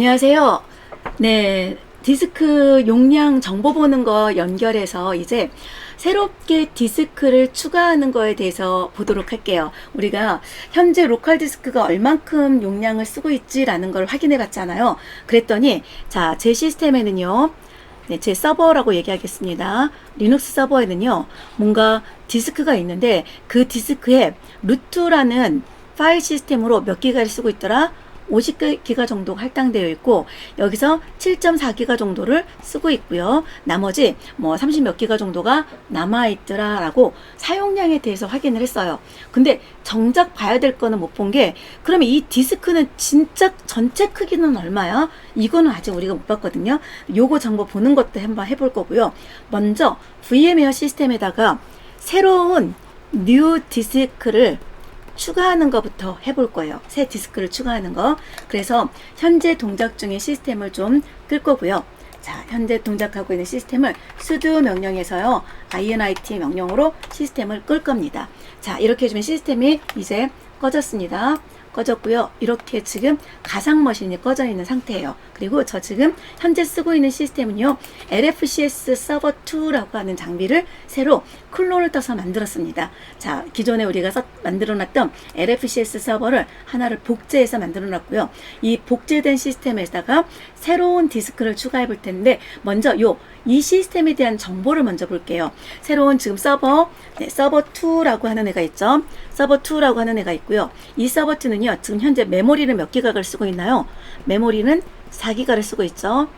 안녕하세요. 네, 디스크 용량 정보 보는 거 연결해서 이제 새롭게 디스크를 추가하는 거에 대해서 보도록 할게요. 우리가 현재 로컬 디스크가 얼만큼 용량을 쓰고 있지라는 걸 확인해 봤잖아요. 그랬더니 자, 제 시스템에는요. 네, 제 서버라고 얘기하겠습니다. 리눅스 서버에는요. 뭔가 디스크가 있는데 그 디스크에 루트라는 파일 시스템으로 몇 기가를 쓰고 있더라? 50기가 정도 할당되어 있고 여기서 7.4기가 정도를 쓰고 있고요. 나머지 뭐 30 몇 기가 정도가 남아있더라 라고 사용량에 대해서 확인을 했어요. 근데 정작 봐야 될 거는 못 본 게 그러면 이 디스크는 진짜 전체 크기는 얼마야? 이거는 아직 우리가 못 봤거든요. 요거 정보 보는 것도 한번 해볼 거고요. 먼저 VM웨어 시스템에다가 새로운 뉴 디스크를 추가하는 것부터 해볼 거예요. 새 디스크를 추가하는 거. 그래서 현재 동작 중인 시스템을 좀 끌 거고요. 자, 현재 동작하고 있는 시스템을 sudo 명령에서요. init 명령으로 시스템을 끌 겁니다. 자, 이렇게 해주면 시스템이 이제 꺼졌습니다. 꺼졌고요. 이렇게 지금 가상 머신이 꺼져 있는 상태예요. 그리고 저 지금 현재 쓰고 있는 시스템은요. LFCS 서버 2라고 하는 장비를 새로 클론을 떠서 만들었습니다. 자, 기존에 우리가 만들어놨던 LFCS 서버를 하나를 복제해서 만들어놨고요. 이 복제된 시스템에다가 새로운 디스크를 추가해 볼 텐데 먼저 이 시스템에 대한 정보를 먼저 볼게요. 새로운 지금 서버, 서버 2라고 하는 애가 있죠. 서버 2라고 하는 애가 있고요. 이 서버 2는요. 지금 현재 메모리를 몇 기가를 쓰고 있나요? 메모리는 4기가를 쓰고 있죠.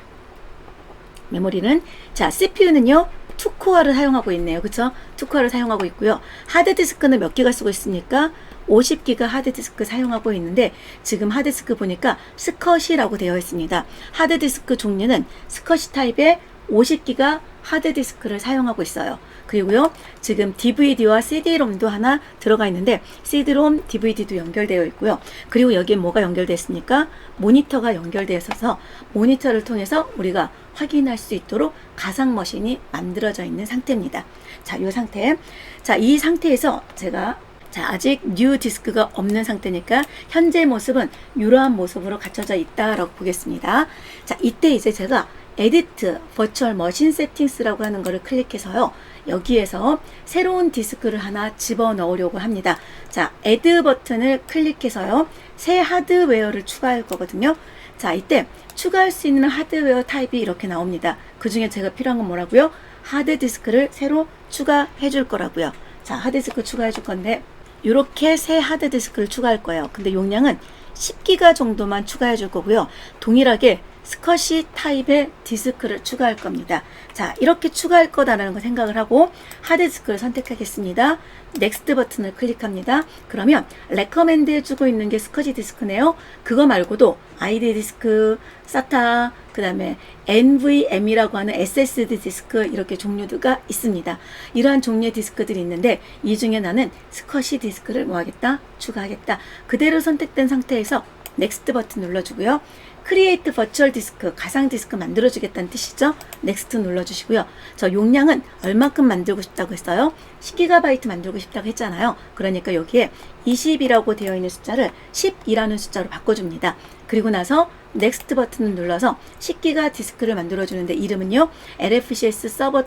메모리는 자, CPU는요. 2코어를 사용하고 있네요. 그쵸? 2코어를 사용하고 있고요. 하드디스크는 몇 기가 쓰고 있습니까? 50기가 하드디스크 사용하고 있는데 지금 하드디스크 보니까 스컷이라고 되어 있습니다. 하드디스크 종류는 스컷이 타입의 50기가 하드디스크를 사용하고 있어요. 그리고요, 지금 DVD와 CD-ROM도 하나 들어가 있는데 CD-ROM, DVD도 연결되어 있고요. 그리고 여기에 뭐가 연결되어 있습니까? 모니터가 연결되어 있어서 모니터를 통해서 우리가 확인할 수 있도록 가상 머신이 만들어져 있는 상태입니다. 자, 이 상태. 자, 이 상태에서 제가 아직 뉴 디스크가 없는 상태니까 현재 모습은 이러한 모습으로 갖춰져 있다라고 보겠습니다. 자, 이때 이제 제가 에디트 버추얼 머신 세팅스라고 하는 거를 클릭해서요. 여기에서 새로운 디스크를 하나 집어넣으려고 합니다. 자, 애드 버튼을 클릭해서요. 새 하드웨어를 추가할 거거든요. 자, 이때 추가할 수 있는 하드웨어 타입이 이렇게 나옵니다. 그 중에 제가 필요한 건 뭐라고요? 하드디스크를 새로 추가해 줄 거라고요. 자, 하드디스크 추가해 줄 건데 이렇게 새 하드디스크를 추가할 거예요. 근데 용량은 10기가 정도만 추가해 줄 거고요. 동일하게 스컷이 타입의 디스크를 추가할 겁니다. 자, 이렇게 추가할 거다라는 거 생각을 하고 하드디스크를 선택하겠습니다. 넥스트 버튼을 클릭합니다. 그러면 레커멘드 해주고 있는 게 스컷이 디스크네요. 그거 말고도 ID 디스크, SATA, 그 다음에 NVM이라고 하는 SSD 디스크 이렇게 종류가 있습니다. 이러한 종류의 디스크들이 있는데 이 중에 나는 스컷이 디스크를 뭐 하겠다? 추가하겠다. 그대로 선택된 상태에서 넥스트 버튼 눌러주고요. 크리에이트 버추얼 디스크, 가상 디스크 만들어주겠다는 뜻이죠. 넥스트 눌러주시고요. 저 용량은 얼만큼 만들고 싶다고 했어요? 10GB 만들고 싶다고 했잖아요. 그러니까 여기에 20이라고 되어 있는 숫자를 10이라는 숫자로 바꿔줍니다. 그리고 나서 넥스트 버튼을 눌러서 10기가 디스크를 만들어주는데 이름은요. LFCS 서버 2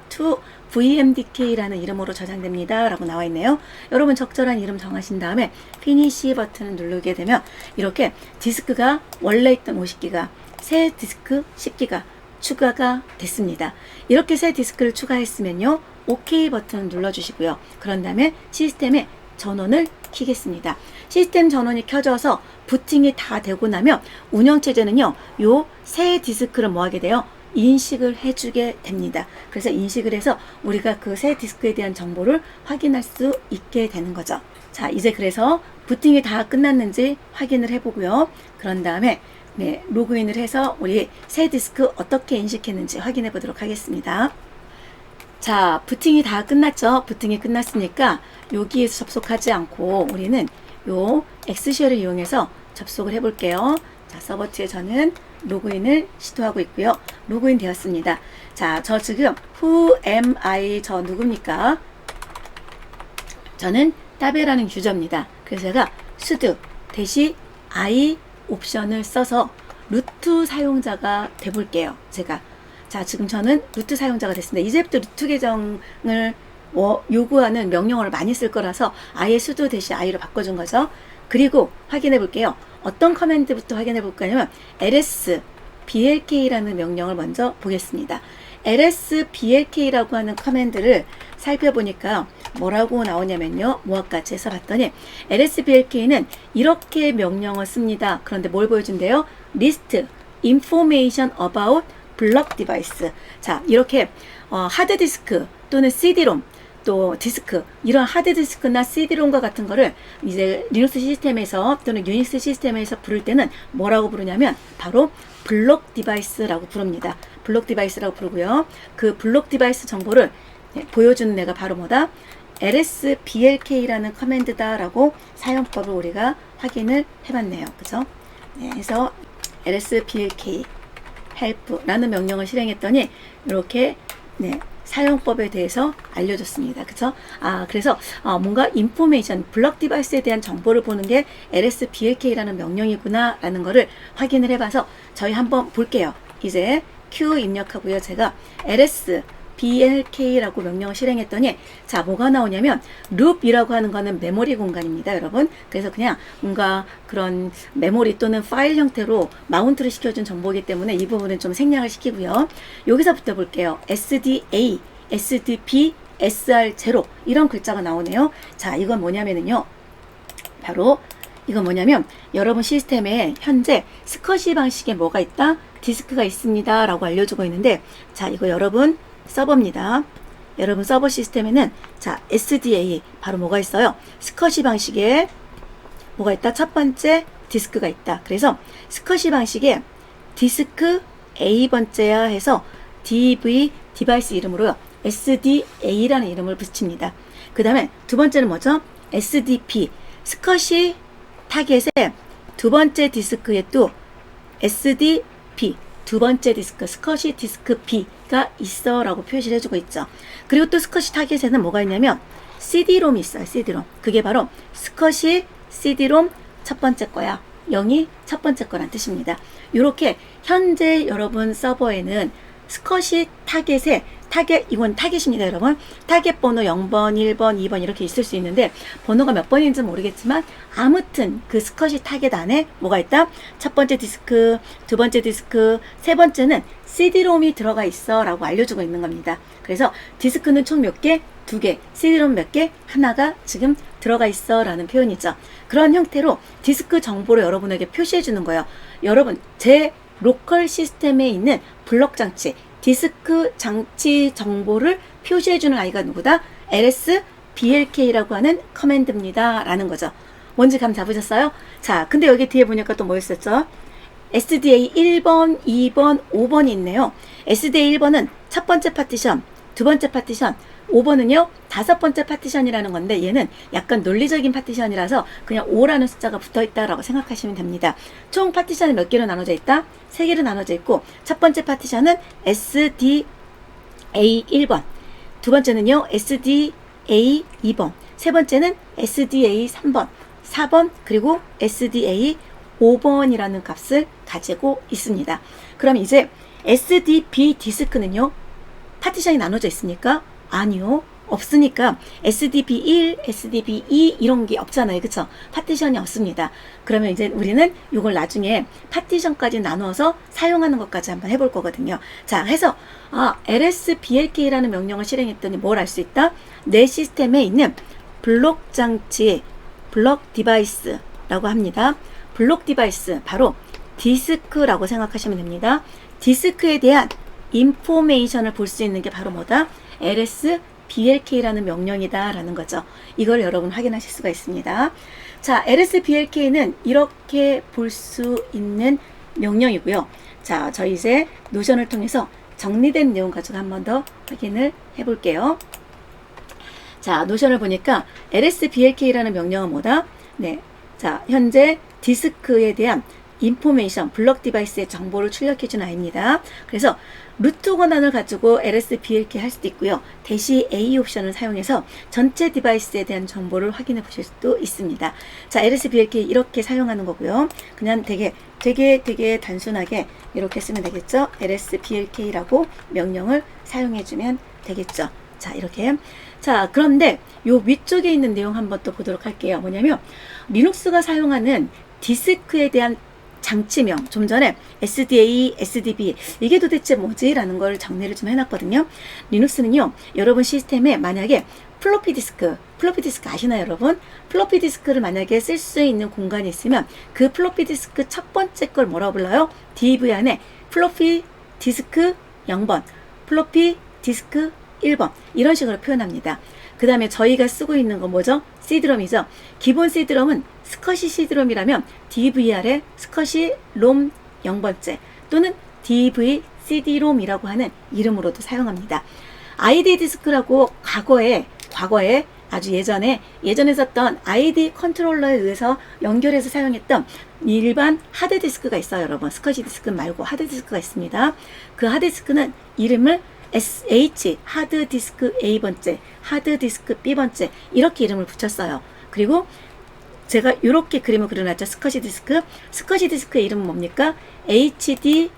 VMDK라는 이름으로 저장됩니다. 라고 나와 있네요. 여러분 적절한 이름 정하신 다음에 피니시 버튼을 누르게 되면 이렇게 디스크가 원래 있던 50기가 새 디스크 10기가 추가가 됐습니다. 이렇게 새 디스크를 추가했으면요. OK 버튼을 눌러주시고요. 그런 다음에 시스템에 전원을 켜겠습니다. 시스템 전원이 켜져서 부팅이 다 되고 나면 운영체제는요. 요 새 디스크를 뭐 하게 돼요? 인식을 해주게 됩니다. 그래서 인식을 해서 우리가 그 새 디스크에 대한 정보를 확인할 수 있게 되는 거죠. 자, 이제 그래서 부팅이 다 끝났는지 확인을 해보고요. 그런 다음에 로그인을 해서 우리 새 디스크 어떻게 인식했는지 확인해 보도록 하겠습니다. 자, 부팅이 다 끝났죠. 부팅이 끝났으니까 여기에서 접속하지 않고 우리는 요 엑스쉘을 이용해서 접속을 해 볼게요. 자, 서버2에 저는 로그인을 시도하고 있고요. 로그인 되었습니다. 자, 저 지금 who am I 저 누굽니까? 저는 따베라는 유저입니다. 그래서 제가 sudo -i 옵션을 써서 루트 사용자가 돼 볼게요. 제가. 자, 지금 저는 루트 사용자가 됐습니다. 이제부터 루트 계정을 요구하는 명령어를 많이 쓸 거라서 아예 수도 대신 i로 바꿔준 거죠. 그리고 확인해 볼게요. 어떤 커맨드부터 확인해 볼까요? ls blk라는 명령을 먼저 보겠습니다. ls blk라고 하는 커맨드를 살펴보니까 뭐라고 나오냐면요. 뭐까지 해서 봤더니 ls blk는 이렇게 명령을 씁니다. 그런데 뭘 보여준대요? list information about block device. 자, 이렇게 하드디스크 또는 cd롬 또 디스크, 이런 하드디스크나 cd롬과 같은 거를 이제 리눅스 시스템에서 또는 유닉스 시스템에서 부를 때는 뭐라고 부르냐면 바로 블록 디바이스라고 부릅니다. 블록 디바이스라고 부르고요. 그 블록 디바이스 정보를 보여주는 애가 바로 뭐다? lsblk라는 커맨드다라고 사용법을 우리가 확인을 해봤네요. 그죠? 네, 그래서 lsblk help라는 명령을 실행했더니 이렇게 사용법에 대해서 알려줬습니다. 그쵸? 그래서 뭔가 인포메이션, 블록 디바이스에 대한 정보를 보는 게 lsblk라는 명령이구나 라는 거를 확인을 해봐서 저희 한번 볼게요. 이제 q 입력하고요. 제가 lsblk라고 명령을 실행했더니 자, 뭐가 나오냐면 룹이라고 하는 거는 메모리 공간입니다. 여러분. 그래서 그냥 뭔가 그런 메모리 또는 파일 형태로 마운트를 시켜준 정보이기 때문에 이 부분은 좀 생략을 시키고요. 여기서부터 볼게요. sda, sdb, sr0 이런 글자가 나오네요. 자, 이건 뭐냐면요. 바로 이건 뭐냐면 여러분 시스템에 현재 스커시 방식에 뭐가 있다? 디스크가 있습니다 라고 알려주고 있는데 자, 이거 여러분 서버입니다. 여러분 서버 시스템에는 자, SDA 바로 뭐가 있어요? 스커시 방식에 뭐가 있다? 첫 번째 디스크가 있다. 그래서 스커시 방식에 디스크 A번째야 해서 DV 디바이스 이름으로요. SDA라는 이름을 붙입니다. 그 다음에 두 번째는 뭐죠? SDP 스커시 타겟의 두 번째 디스크에 또 SDP 두 번째 디스크, 스커시 디스크 B가 있어 라고 표시를 해주고 있죠. 그리고 또 스커시 타겟에는 뭐가 있냐면 CD롬이 있어요. CD롬. 그게 바로 스커시 CD롬 첫 번째 거야. 0이 첫 번째 거란 뜻입니다. 이렇게 현재 여러분 서버에는 스커시 타겟에 이건 타겟입니다, 여러분. 타겟 번호 0번, 1번, 2번 이렇게 있을 수 있는데 번호가 몇 번인지 모르겠지만 아무튼 그 스커시 타겟 안에 뭐가 있다? 첫 번째 디스크, 두 번째 디스크, 세 번째는 CD롬이 들어가 있어 라고 알려주고 있는 겁니다. 그래서 디스크는 총 몇 개? 2개. CD롬 몇 개? 하나가 지금 들어가 있어 라는 표현이죠. 그런 형태로 디스크 정보를 여러분에게 표시해 주는 거예요. 여러분, 제 로컬 시스템에 있는 블록 장치, 디스크 장치 정보를 표시해주는 아이가 누구다? lsblk라고 하는 커맨드입니다. 라는 거죠. 뭔지 감 잡으셨어요? 자, 근데 여기 뒤에 보니까 또 뭐였었죠? SDA 1번, 2번, 5번이 있네요. SDA 1번은 첫 번째 파티션, 두 번째 파티션, 5번은요, 다섯 번째 파티션이라는 건데 얘는 약간 논리적인 파티션이라서 그냥 5라는 숫자가 붙어 있다라고 생각하시면 됩니다. 총 파티션이 몇 개로 나눠져 있다? 3개로 나눠져 있고 첫 번째 파티션은 SDA 1번, 두 번째는요, SDA 2번, 세 번째는 SDA 3번, 4번, 그리고 SDA 5번이라는 값을 가지고 있습니다. 그럼 이제 SDB 디스크는요, 파티션이 나눠져 있습니까? 아니요. 없으니까 SDB1, SDB2 이런 게 없잖아요. 그쵸? 파티션이 없습니다. 그러면 이제 우리는 이걸 나중에 파티션까지 나눠서 사용하는 것까지 한번 해볼 거거든요. 자, 해서 lsblk라는 명령을 실행했더니 뭘 알 수 있다? 내 시스템에 있는 블록 장치, 블록 디바이스라고 합니다. 블록 디바이스, 바로 디스크라고 생각하시면 됩니다. 디스크에 대한 인포메이션을 볼 수 있는 게 바로 뭐다? lsblk라는 명령이다 라는 거죠. 이걸 여러분 확인하실 수가 있습니다. 자, lsblk는 이렇게 볼 수 있는 명령이고요. 자, 저희 이제 노션을 통해서 정리된 내용 가지고 한 번 더 확인을 해 볼게요. 자, 노션을 보니까 lsblk라는 명령은 뭐다? 네. 자, 현재 디스크에 대한 인포메이션, 블록 디바이스의 정보를 출력해주는 아이입니다. 그래서 루트 권한을 가지고 LSBLK 할 수도 있고요. 대시 A 옵션을 사용해서 전체 디바이스에 대한 정보를 확인해 보실 수도 있습니다. 자, LSBLK 이렇게 사용하는 거고요. 그냥 되게 단순하게 이렇게 쓰면 되겠죠. LSBLK라고 명령을 사용해주면 되겠죠. 자, 이렇게. 자, 그런데 요 위쪽에 있는 내용 한번 또 보도록 할게요. 뭐냐면 리눅스가 사용하는 디스크에 대한 장치명, 좀 전에 SDA, SDB 이게 도대체 뭐지? 라는 걸 정리를 좀 해놨거든요. 리눅스는요, 여러분 시스템에 만약에 플로피 디스크 아시나요, 여러분? 플로피 디스크를 만약에 쓸 수 있는 공간이 있으면 그 플로피 디스크 첫 번째 걸 뭐라고 불러요? DV 안에 플로피 디스크 0번, 플로피 디스크 1번 이런 식으로 표현합니다. 그 다음에 저희가 쓰고 있는 건 뭐죠? C드럼이죠. 기본 C드럼은 스컷이 C드럼이라면 DVR에 스컷이 롬 0번째 또는 DV CD롬이라고 하는 이름으로도 사용합니다. ID 디스크라고 과거에 아주 예전에 썼던 ID 컨트롤러에 의해서 연결해서 사용했던 일반 하드디스크가 있어요, 여러분. 스컷이 디스크 말고 하드디스크가 있습니다. 그 하드디스크는 이름을 SH 하드디스크 A번째, 하드디스크 B번째 이렇게 이름을 붙였어요. 그리고 제가 이렇게 그림을 그려놨죠. 스컷이 디스크의 이름은 뭡니까? HDA가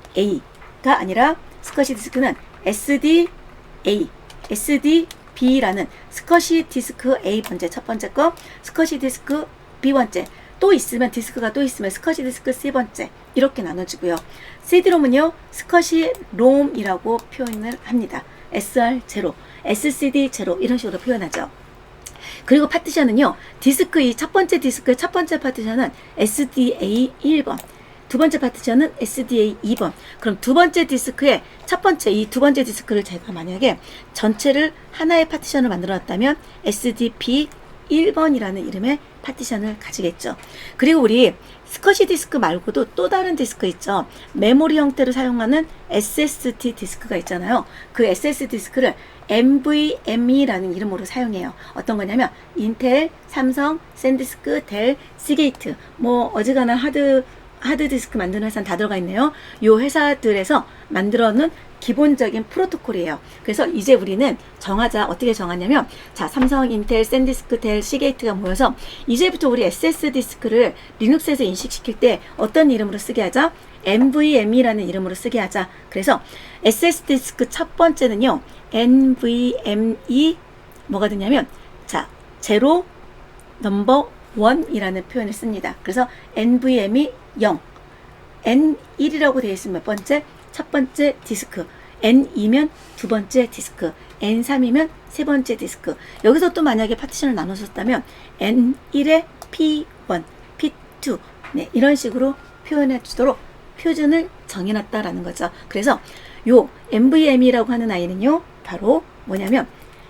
아니라 스컷이 디스크는 SDB라는 스컷이 디스크 A번째 첫 번째 거, 스컷이 디스크 B번째 또 있으면 디스크가 또 있으면 스컷이 디스크 C번째 이렇게 나눠지고요. CD롬은요, 스컷이 롬이라고 표현을 합니다. SR0, SCD0 이런 식으로 표현하죠. 그리고 파티션은요, 디스크 첫 번째 디스크의 첫 번째 파티션은 SDA 1번, 두 번째 파티션은 SDA 2번. 그럼 두 번째 디스크의 첫 번째, 이 두 번째 디스크를 제가 만약에 전체를 하나의 파티션을 만들어 놨다면 SDP 1번이라는 이름의 파티션을 가지겠죠. 그리고 우리 스컷이 디스크 말고도 또 다른 디스크 있죠. 메모리 형태로 사용하는 SSD 디스크가 있잖아요. 그 SSD 디스크를 NVMe라는 이름으로 사용해요. 어떤 거냐면 인텔, 삼성, 샌디스크, 델, 시게이트 뭐 어지간한 하드디스크 만드는 회사는 다 들어가 있네요. 이 회사들에서 만들어 놓은 기본적인 프로토콜이에요. 그래서 이제 우리는 어떻게 정하냐면, 자, 삼성, 인텔, 샌디스크, 델, 시게이트가 모여서 이제부터 우리 SSD 디스크를 리눅스에서 인식시킬 때 어떤 이름으로 쓰게 하자? NVMe라는 이름으로 쓰게 하자. 그래서 SSD 디스크 첫 번째는요, NVMe 뭐가 되냐면, 자, 제로 넘버 1이라는 표현을 씁니다. 그래서 NVMe 0, N1이라고 되어 있으면 몇 번째? 첫 번째 디스크, N2면 두 번째 디스크, N3이면 세 번째 디스크. 여기서 또 만약에 파티션을 나눠줬다면 N1에 P1, P2 네, 이런 식으로 표현해 주도록 표준을 정해놨다라는 거죠. 그래서 요 NVMe라고 하는 아이는요, 바로 뭐냐면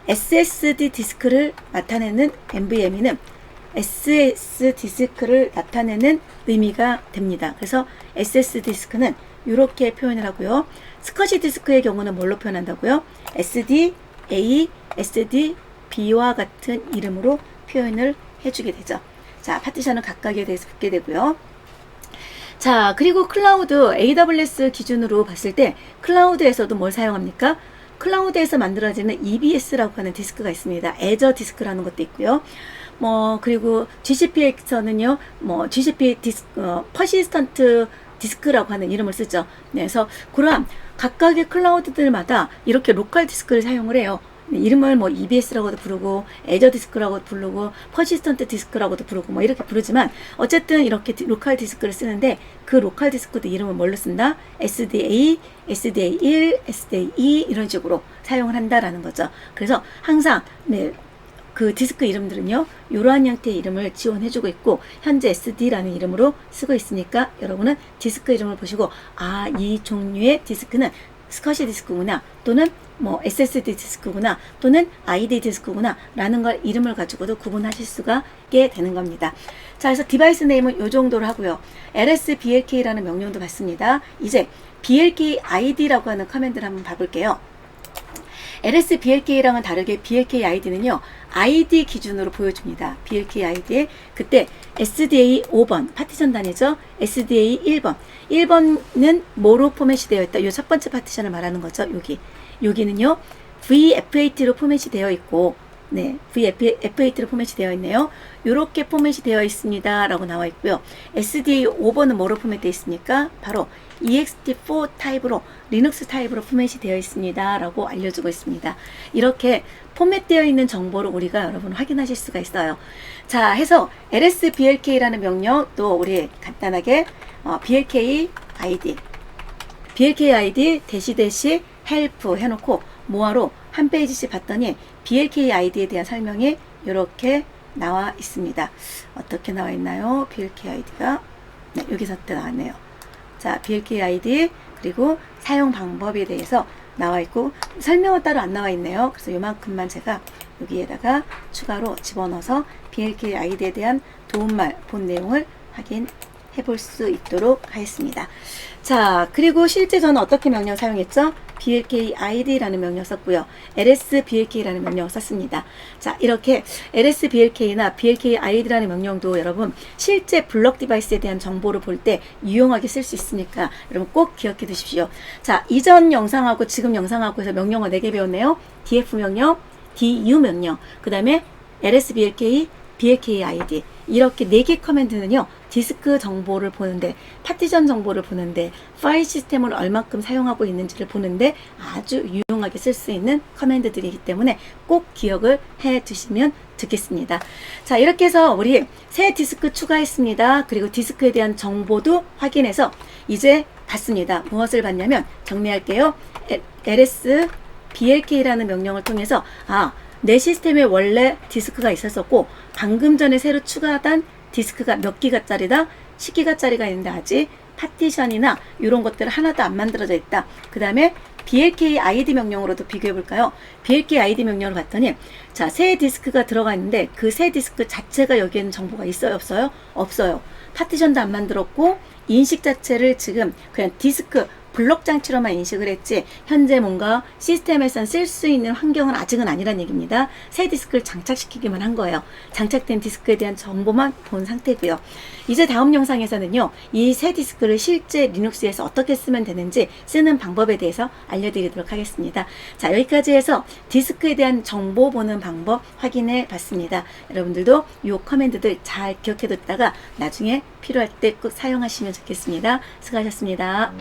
SSD 디스크를 나타내는 NVMe는 SS 디스크를 나타내는 의미가 됩니다. 그래서 SS 디스크는 이렇게 표현을 하고요. 스컷이 디스크의 경우는 뭘로 표현한다고요? SDA, SDB와 같은 이름으로 표현을 해주게 되죠. 자, 파티션은 각각에 대해서 붙게 되고요. 자, 그리고 클라우드, AWS 기준으로 봤을 때 클라우드에서도 뭘 사용합니까? 클라우드에서 만들어지는 EBS라고 하는 디스크가 있습니다. 애저 디스크라는 것도 있고요. 그리고 GCP에서는요, GCP 퍼시스턴트 디스크라고 하는 이름을 쓰죠. 네, 그래서 그런 각각의 클라우드들마다 이렇게 로컬 디스크를 사용을 해요. 이름을 EBS라고도 부르고 애저 디스크라고도 부르고 퍼시스턴트 디스크라고도 부르고 이렇게 부르지만 어쨌든 이렇게 로컬 디스크를 쓰는데 그 로컬 디스크도 이름을 뭘로 쓴다? SDA, SDA1, SDA2 이런 식으로 사용을 한다라는 거죠. 그래서 항상 그 디스크 이름들은요, 이러한 형태의 이름을 지원해주고 있고 현재 SD라는 이름으로 쓰고 있으니까 여러분은 디스크 이름을 보시고 이 종류의 디스크는 스컷이 디스크구나 또는 SSD 디스크구나 또는 ID 디스크구나 라는 걸 이름을 가지고도 구분하실 수가 있게 되는 겁니다. 자, 그래서 디바이스 네임은 이 정도로 하고요. LSBLK라는 명령도 받습니다. 이제 BLK ID라고 하는 커맨드를 한번 봐볼게요. LSBLK랑은 다르게 BLK 아이디는요, 아이디 기준으로 보여줍니다. BLK 아이디에 그때 SDA 5번, 파티션 단위죠. SDA 1번. 1번은 뭐로 포맷이 되어 있다? 이 첫 번째 파티션을 말하는 거죠. 여기는요, VF8로 포맷이 되어 있고, 네, VF8로 포맷이 되어 있네요. 이렇게 포맷이 되어 있습니다. 라고 나와 있고요. SDA 5번은 뭐로 포맷되어 있습니까? 바로 ext4 타입으로, 리눅스 타입으로 포맷이 되어 있습니다. 라고 알려주고 있습니다. 이렇게 포맷되어 있는 정보를 우리가 여러분 확인하실 수가 있어요. 자, 해서 lsblk라는 명령, 또 우리 간단하게 blk id 대시 help 해놓고 모아로 한 페이지씩 봤더니 blk id에 대한 설명이 이렇게 나와 있습니다. 어떻게 나와 있나요? blk id가 네, 여기서 나왔네요. 자, blk id 그리고 사용 방법에 대해서 나와 있고 설명은 따로 안 나와 있네요. 그래서 요만큼만 제가 여기에다가 추가로 집어넣어서 blk id에 대한 도움말 본 내용을 확인해 볼 수 있도록 하겠습니다. 자, 그리고 실제 저는 어떻게 명령 사용했죠? blk id라는 명령 썼고요. lsblk라는 명령을 썼습니다. 자, 이렇게 lsblk나 blk id라는 명령도 여러분 실제 블럭 디바이스에 대한 정보를 볼 때 유용하게 쓸 수 있으니까 여러분 꼭 기억해 두십시오. 자, 이전 영상하고 지금 영상하고 해서 명령어 4개 배웠네요. df 명령, du 명령, 그 다음에 lsblk, blk id 이렇게 4개 커맨드는요, 디스크 정보를 보는데, 파티션 정보를 보는데, 파일 시스템을 얼마큼 사용하고 있는지를 보는데 아주 유용하게 쓸 수 있는 커맨드들이기 때문에 꼭 기억을 해 두시면 좋겠습니다. 자, 이렇게 해서 우리 새 디스크 추가했습니다. 그리고 디스크에 대한 정보도 확인해서 이제 봤습니다. 무엇을 봤냐면, 정리할게요. lsblk라는 명령을 통해서 내 시스템에 원래 디스크가 있었었고 방금 전에 새로 추가한 디스크가 몇 기가짜리다? 10기가짜리가 있는데 아직 파티션이나 이런 것들 하나도 안 만들어져 있다. 그 다음에 blk id 명령으로도 비교해 볼까요? blk id 명령을 봤더니 자, 새 디스크가 들어가 있는데 그 새 디스크 자체가 여기에는 정보가 있어요? 없어요? 없어요. 파티션도 안 만들었고 인식 자체를 지금 그냥 디스크 블록 장치로만 인식을 했지 현재 뭔가 시스템에선 쓸 수 있는 환경은 아직은 아니란 얘기입니다. 새 디스크를 장착시키기만 한 거예요. 장착된 디스크에 대한 정보만 본 상태고요. 이제 다음 영상에서는요, 이 새 디스크를 실제 리눅스에서 어떻게 쓰면 되는지 쓰는 방법에 대해서 알려드리도록 하겠습니다. 자, 여기까지 해서 디스크에 대한 정보 보는 방법 확인해 봤습니다. 여러분들도 이 커맨드들 잘 기억해 뒀다가 나중에 필요할 때 꼭 사용하시면 좋겠습니다. 수고하셨습니다.